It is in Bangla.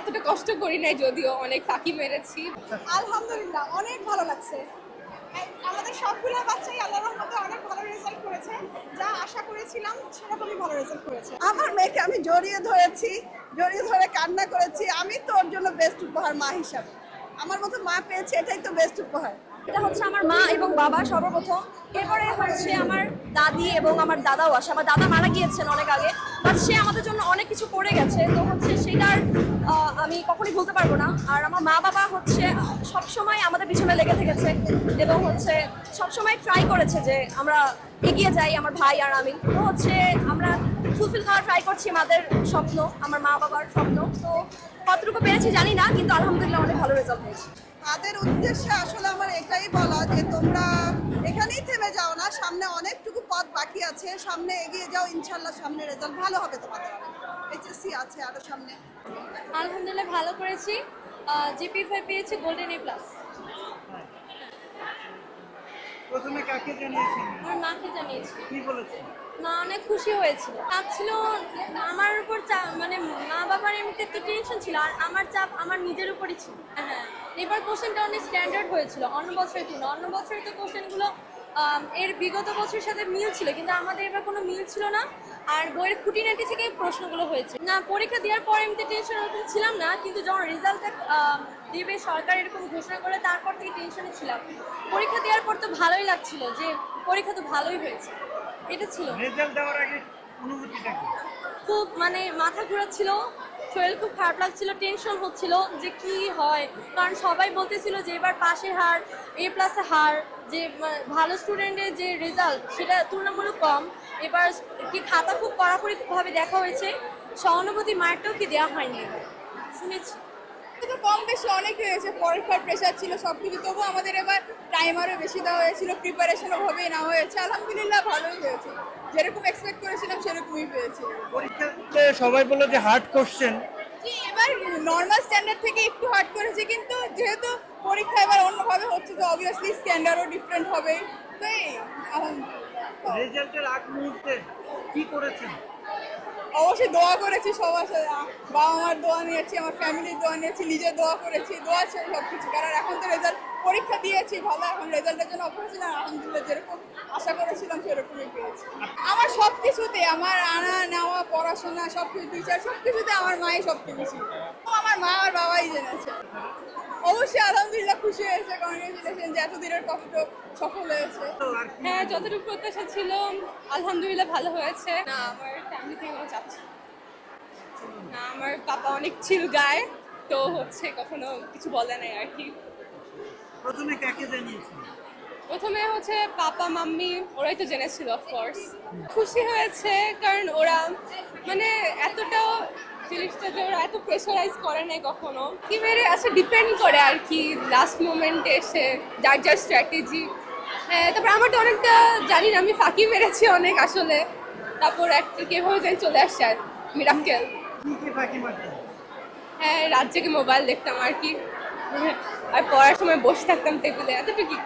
এতটা কষ্ট করি নাই, যদিও অনেক ফাঁকি মেরেছি। আলহামদুলিল্লাহ অনেক ভালো লাগছে। আমাদের সবগুলো বাচ্চাই আল্লাহর রহমতে অনেক ভালো রেজাল্ট করেছে, যা আশা করেছিলাম সেরকমই ভালো রেজাল্ট করেছে। আমার মেয়েকে আমি জড়িয়ে ধরেছি, জড়িয়ে ধরে কান্না করেছি। আমি তো ওর জন্য বেস্ট উপহার মা হিসাবে, আমার মতো মা পেয়েছে, এটাই তো বেস্ট উপহার। এটা হচ্ছে আমার মা এবং বাবা সর্বপ্রথম, এরপরে হচ্ছে আমার দাদি এবং আমার দাদাও আসে। আমার দাদা মারা গিয়েছেন অনেক আগে, বাট সে আমাদের জন্য অনেক কিছু করে গেছে, তো হচ্ছে সেটার আমি কখনই ভুলতে পারবো না। আর আমার মা বাবা হচ্ছে সবসময় আমাদের পিছনে লেগে থেকেছে এবং হচ্ছে সবসময় ট্রাই করেছে যে আমরা এগিয়ে যাই, আমার ভাই আর আমি। তো হচ্ছে আমরা ফুলফিল করার ট্রাই করছি মাদের স্বপ্ন, আমার মা বাবার স্বপ্ন। তো কতটুকু পেরেছি জানি না, কিন্তু আলহামদুলিল্লাহ অনেক ভালো রেজাল্ট হয়েছে। তাদের উদ্দেশ্যে আসলে আমার এটাই বলা যে তোমরা এখানেই থেমে যাও না, সামনে অনেকটুকু পথ বাকি আছে, সামনে এগিয়ে যাও, ইনশাল্লাহ সামনে রেজাল্ট ভালো হবে তোমাদের। এইচএসসি আছে আরো সামনে। আলহামদুলিল্লাহ ভালো করেছি, জিপি5 পেয়েছি, গোল্ডেন A+। প্রথমে কাকে জানিয়েছেন? আমার মাকে জানিয়েছি। কি বলেছে? মা অনেক খুশি হয়েছিল। চাপ ছিল আমার উপর, মানে মা বাবার এমনিতে একটু টেনশন ছিল, আর আমার চাপ আমার নিজের উপরই ছিল। হ্যাঁ, এবার কোশ্চেনটা অনেক স্ট্যান্ডার্ড হয়েছিল অন্য বছরের তুলনায়। অন্য বছরের তো কোশ্চেনগুলো এর বিগত বছরের সাথে মিল ছিল, কিন্তু আমাদের এবার কোনো মিল ছিল না। আর বইয়ের খুঁটিনাটি থেকে প্রশ্নগুলো হয়েছে না। পরীক্ষা দেওয়ার পর এমনিতে টেনশন ওরকম ছিলাম না, কিন্তু যখন রেজাল্টটা দেবে সরকার এরকম ঘোষণা করে, তারপর থেকে টেনশনে ছিলাম। পরীক্ষা দেওয়ার পর তো ভালোই লাগছিল যে পরীক্ষা তো ভালোই হয়েছে, এটা ছিল। রেজাল্ট দেওয়ার আগে অনুভূতিটা কি? খুব মানে মাথা ঘোরাচ্ছিল, শরীর খুব খারাপ লাগছিল, টেনশন হচ্ছিল যে কি হয়। কারণ সবাই বলতেছিল যে এবার পাশের হার, A+-এ হার, যে ভালো স্টুডেন্টের যে রেজাল্ট সেটা তুলনামূলক কম। এবার কি খাতা খুব কড়াকড়িভাবে দেখা হয়েছে, সহানুভূতি মার্কটাও কি দেওয়া হয়নি শুনেছি। তো কম বেশি অনেক হয়েছে, পরীক্ষার প্রেশার ছিল সবকিছু, তবু আমাদের এবার টাইম আরও বেশি দেওয়া হয়েছিল, প্রিপারেশনও ভাবেই নেওয়া হয়েছে। আলহামদুলিল্লাহ ভালোই হয়েছে, যেরকম এক্সপেক্ট করেছিলাম সেরকমই পেয়েছি। পরীক্ষাতে সবাই বললো যে হার্ড কোশ্চেন, কি এবার নর্মাল স্ট্যান্ডার্ড থেকে একটু হার্ড করেছে, কিন্তু যেহেতু পরীক্ষা এবার অন্যভাবে হচ্ছে তো অবভিয়াসলি স্ট্যান্ডার্ডও ডিফারেন্ট হবে। তো এই আলহামদুলিল্লাহ রেজাল্টের আগ মুহূর্তে কি করেছেন? অবশ্যই দোয়া করেছি সবার সাথে, বাবা মার দোয়া নিয়েছি, আমার ফ্যামিলির দোয়া নিয়েছি, নিজের দোয়া করেছি, দোয়া ছিল সব কিছু। কারণ এখন তো রেজাল্ট পরীক্ষা দিয়েছি ভালো, এখন রেজাল্টের জন্য অপেক্ষা ছিলাম। আলহামদুলিল্লাহ যেরকম আশা করেছিলাম সেরকমই পেয়েছি। আমার সব কিছুতে, আমার আনা নেওয়া, পড়াশোনা, সব কিছু, টিচার, সব কিছুতে আমার মাই সব কিছু ছিল। আমার মা আর বাবাই জেনেছে। অবশ্যই আলহামদুলিল্লাহ খুশি হয়েছে, কংগ্রেচুলেশন যে এতদিনের কষ্ট সফল হয়েছে। হ্যাঁ, যতটুকু প্রত্যাশা ছিল আলহামদুলিল্লাহ ভালো হয়েছে। না, আমার ফ্যামিলি থেকে কোনো চাপ ছিল না। আমার পাপা অনেক চিল গায়, তো হচ্ছে কখনো কিছু বলে নাই আর কি। প্রথমে কাকে জানিয়েছেন? প্রথমে হচ্ছে পাপা মাম্মি, ওরাই তো জেনেছিল অফকোর্স। খুশি হয়েছে কারণ ওরা মানে এতটাও জিনিসটা যে ওরা এত প্রেশারাইজ করে নাই কখনো। কি মেরে আসলে ডিপেন্ড করে আর কি লাস্ট মোমেন্টে এসে যার যার স্ট্র্যাটেজি। হ্যাঁ, তারপর আমারটা অনেকটা জানি না, আমি ফাঁকি মেরেছি অনেক আসলে। তারপর একটা কেভাবে যেন চলে আসছে আর মিরাক্কেল। কি ফাঁকি মারতেন? হ্যাঁ, রাত জেগে মোবাইল দেখতাম আর কি, আর পড়ার সময় বসে থাকতাম টেবিলে, এতটুকুই।